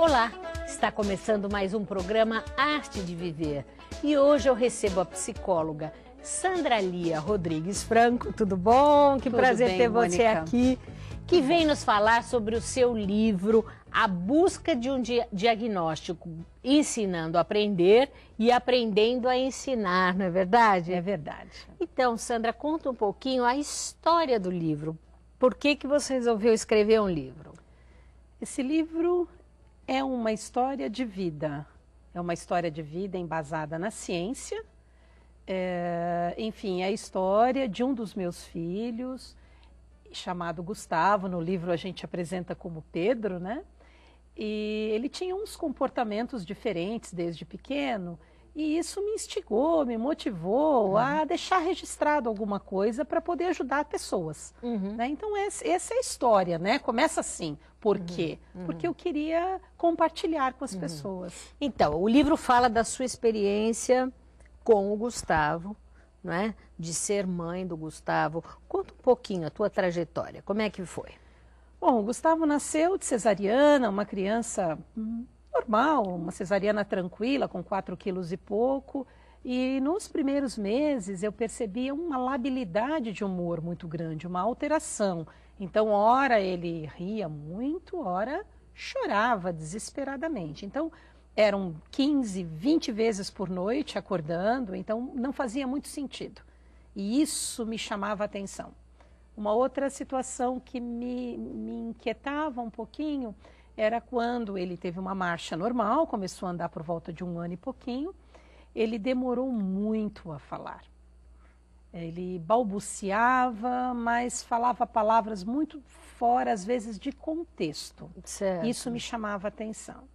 Olá, está começando mais um programa Arte de Viver e hoje eu recebo a psicóloga Sandra Lia Rodrigues Franco. Tudo bom? Que prazer bem, ter você Mônica. aqui, que vem nos falar sobre o seu livro A Busca de um Diagnóstico, ensinando a aprender e aprendendo a ensinar, não é verdade? É verdade. Então, Sandra, conta um pouquinho a história do livro. Por que você resolveu escrever um livro? Esse livro é uma história de vida. É uma história de vida embasada na ciência. Enfim, é a história de um dos meus filhos, chamado Gustavo. No livro a gente apresenta como Pedro, né? E ele tinha uns comportamentos diferentes desde pequeno. E isso me instigou, me motivou a deixar registrado alguma coisa para poder ajudar pessoas. Né? Então, essa é a história, né? Começa assim. Por quê? Porque eu queria compartilhar com as pessoas. Então, o livro fala da sua experiência com o Gustavo, não é? De ser mãe do Gustavo. Conta um pouquinho a tua trajetória, como é que foi? Bom, o Gustavo nasceu de cesariana, uma criança normal, uma cesariana tranquila, com 4 quilos e pouco. E nos primeiros meses eu percebia uma labilidade de humor muito grande, uma alteração. Então, ora ele ria muito, ora chorava desesperadamente. Então, eram 15, 20 vezes por noite acordando, então não fazia muito sentido. E isso me chamava a atenção. Uma outra situação que me inquietava um pouquinho era quando ele teve uma marcha normal, começou a andar por volta de 1 ano e pouquinho, ele demorou muito a falar. Ele balbuciava, mas falava palavras muito fora, às vezes, de contexto. Certo. Isso me chamava a atenção.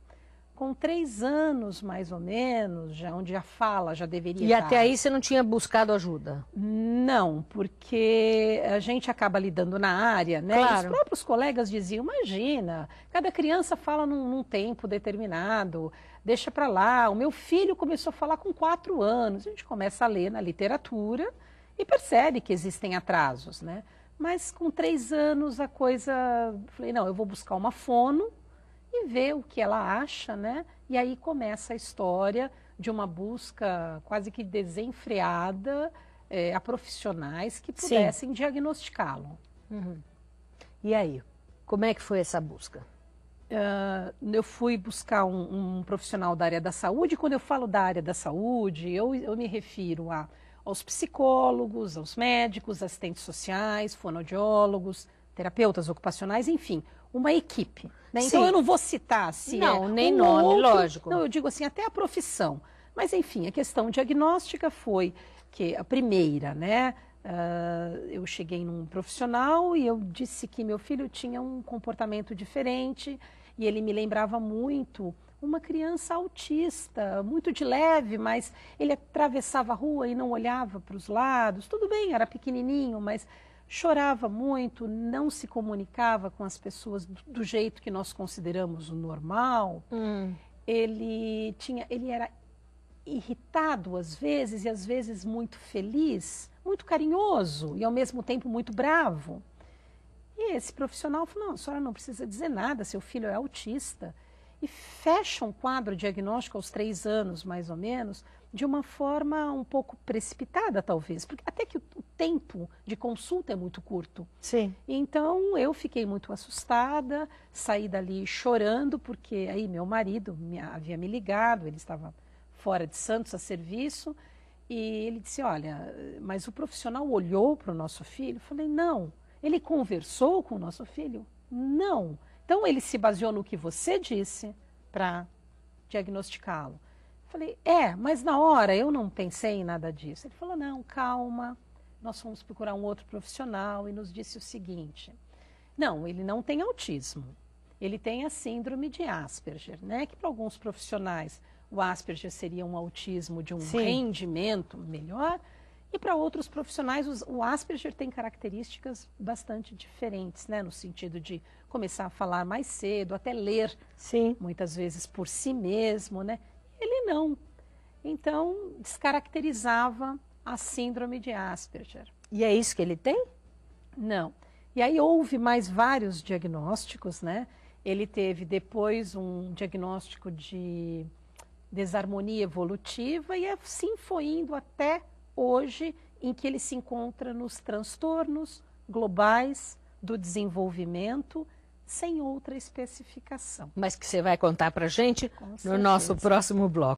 Com 3 anos, mais ou menos, já onde a fala já deveria E estar. até aí você não tinha buscado ajuda? Não, porque a gente acaba lidando na área, né? Claro. Os próprios colegas diziam, imagina, cada criança fala num tempo determinado, deixa para lá. O meu filho começou a falar com 4 anos. A gente começa a ler na literatura e percebe que existem atrasos, né? Mas com 3 anos a coisa... Falei, não, eu vou buscar uma fono e ver o que ela acha, né? E aí começa a história de uma busca quase que desenfreada a profissionais que pudessem diagnosticá-lo. E aí, como é que foi essa busca? Eu fui buscar um profissional da área da saúde. Quando eu falo da área da saúde, eu me refiro aos psicólogos, aos médicos, assistentes sociais, fonoaudiólogos, terapeutas ocupacionais, enfim, uma equipe. Né? Então, eu não vou citar se não, é nem um nome, outro, lógico. Não, eu digo assim, até a profissão. Mas, enfim, a questão diagnóstica foi que a primeira, né? Eu cheguei num profissional e eu disse que meu filho tinha um comportamento diferente e ele me lembrava muito uma criança autista, muito de leve, mas ele atravessava a rua e não olhava para os lados. Tudo bem, era pequenininho, mas chorava muito, não se comunicava com as pessoas do jeito que nós consideramos o normal. Ele era irritado às vezes e às vezes muito feliz, muito carinhoso e ao mesmo tempo muito bravo. E esse profissional falou, não, a senhora não precisa dizer nada, seu filho é autista. E fecha um quadro diagnóstico aos 3 anos, mais ou menos, de uma forma um pouco precipitada, talvez, porque até que o tempo de consulta é muito curto. Sim. Então, eu fiquei muito assustada, saí dali chorando, porque aí meu marido havia me ligado, ele estava fora de Santos a serviço, e ele disse, olha, mas o profissional olhou para o nosso filho? Eu falei, não. Ele conversou com o nosso filho? Não. Então, ele se baseou no que você disse para diagnosticá-lo. Falei, mas na hora eu não pensei em nada disso. Ele falou, não, calma, nós fomos procurar um outro profissional e nos disse o seguinte, não, ele não tem autismo, ele tem a síndrome de Asperger, né? Que para alguns profissionais o Asperger seria um autismo de um rendimento melhor, e para outros profissionais o Asperger tem características bastante diferentes, né? No sentido de começar a falar mais cedo, até ler, muitas vezes por si mesmo, né? Ele não. Então, descaracterizava a síndrome de Asperger. E é isso que ele tem? Não. E aí houve mais vários diagnósticos, né? Ele teve depois um diagnóstico de desarmonia evolutiva e assim foi indo até hoje, em que ele se encontra nos transtornos globais do desenvolvimento, sem outra especificação. Mas que você vai contar para gente Com no nosso certeza. próximo bloco.